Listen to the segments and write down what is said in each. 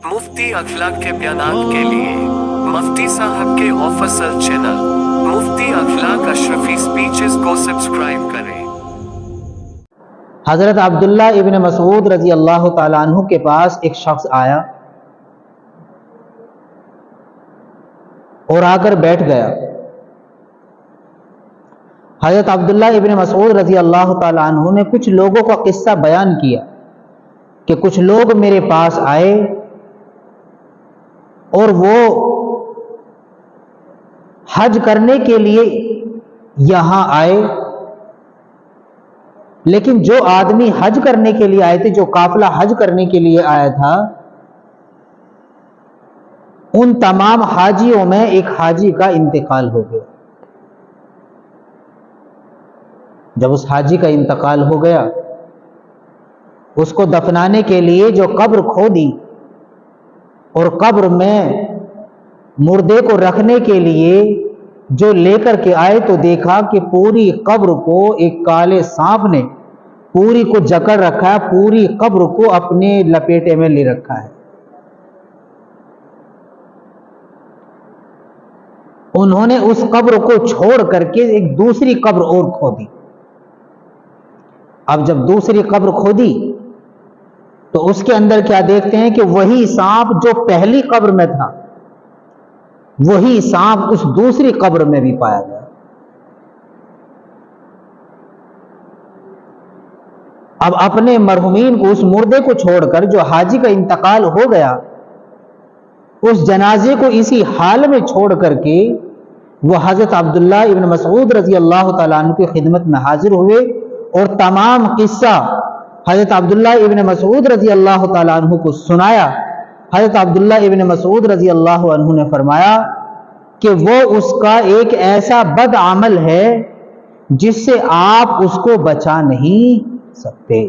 मुफ्ती अखलाक के बयानात के लिए मुफ्ती साहब के ऑफिशियल चैनल मुफ्ती अखलाक अशरफी स्पीचेस को सब्सक्राइब करें। हज़रत अब्दुल्ला इब्न मसूद रजी अल्लाह ताला अन्हु के पास एक शख्स आया और आकर बैठ गया। हज़रत अब्दुल्ला इब्न मसूद रजी अल्लाह ताला अन्हु ने कुछ लोगों का किस्सा बयान किया कि कुछ लोग मेरे पास आए और वो हज करने के लिए यहां आए, लेकिन जो आदमी हज करने के लिए आए थे, जो काफिला हज करने के लिए आया था, उन तमाम हाजियों में एक हाजी का इंतकाल हो गया। जब उस हाजी का इंतकाल हो गया, उसको दफनाने के लिए जो कब्र खोदी और कब्र में मुर्दे को रखने के लिए जो लेकर के आए, तो देखा कि पूरी कब्र को एक काले सांप ने पूरी को जकड़ रखा है, पूरी कब्र को अपने लपेटे में ले रखा है। उन्होंने उस कब्र को छोड़ करके एक दूसरी कब्र और खोदी। अब जब दूसरी कब्र खोदी तो उसके अंदर क्या देखते हैं कि वही सांप जो पहली कब्र में था, वही सांप उस दूसरी कब्र में भी पाया गया। अब अपने मरहुमीन को, उस मुर्दे को छोड़कर, जो हाजी का इंतकाल हो गया, उस जनाजे को इसी हाल में छोड़ करके वो हजरत अब्दुल्ला इब्न मसूद रजी अल्लाह ताला अन्हु की खिदमत में हाजिर हुए और तमाम किस्सा हजरत अब्दुल्ला इब्न मसूद रजी अल्लाह ताला अन्हु को सुनाया। हजरत अब्दुल्ला इब्न मसूद रजी अल्लाह अन्हु ने फरमाया कि वो उसका एक ऐसा बद अमल है जिससे आप उसको बचा नहीं सकते।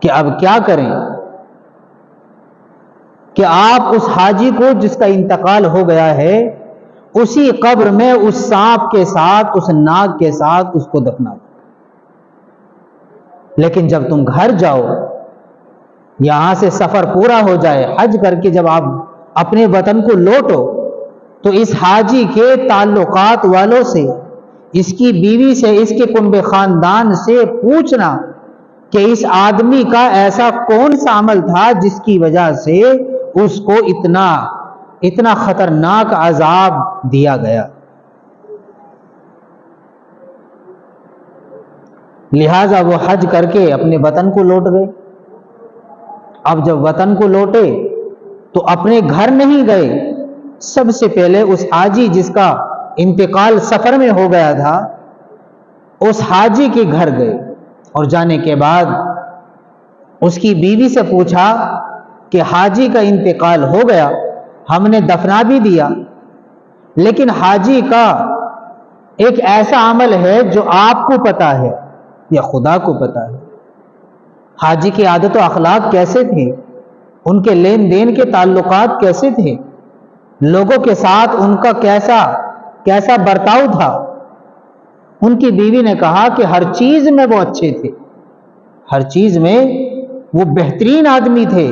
कि अब क्या करें कि आप उस हाजी को जिसका इंतकाल हो गया है, उसी कब्र में उस सांप के साथ, उस नाग के साथ उसको दफना दो। लेकिन जब तुम घर जाओ, यहां से सफर पूरा हो जाए, हज करके जब आप अपने वतन को लौटो, तो इस हाजी के ताल्लुकात वालों से, इसकी बीवी से, इसके कुंबे खानदान से पूछना कि इस आदमी का ऐसा कौन सा अमल था जिसकी वजह से उसको इतना खतरनाक अजाब दिया गया। लिहाजा वो हज करके अपने वतन को लौट गए। अब जब वतन को लौटे तो अपने घर नहीं गए, सबसे पहले उस हाजी जिसका इंतकाल सफर में हो गया था, उस हाजी के घर गए और जाने के बाद उसकी बीवी से पूछा कि हाजी का इंतकाल हो गया, हमने दफना भी दिया, लेकिन हाजी का एक ऐसा अमल है जो आपको पता है या खुदा को पता है। हाजी की आदत और अखलाक कैसे थे, उनके लेन देन के ताल्लुकात कैसे थे, लोगों के साथ उनका कैसा बर्ताव था। उनकी बीवी ने कहा कि हर चीज में वो अच्छे थे, हर चीज में वो बेहतरीन आदमी थे,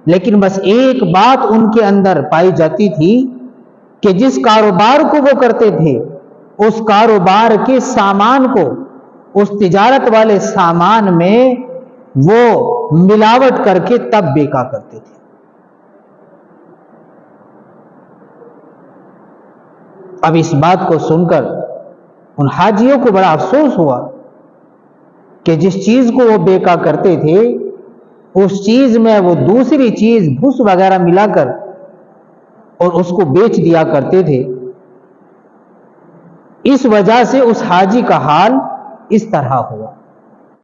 लेकिन बस एक बात उनके अंदर पाई जाती थी कि जिस कारोबार को वो करते थे, उस कारोबार के सामान को, उस तिजारत वाले सामान में वो मिलावट करके तब बेचा करते थे। अब इस बात को सुनकर उन हाजियों को बड़ा अफसोस हुआ कि जिस चीज को वो बेचा करते थे, उस चीज में वो दूसरी चीज भूस वगैरह मिलाकर और उसको बेच दिया करते थे। इस वजह से उस हाजी का हाल इस तरह हुआ।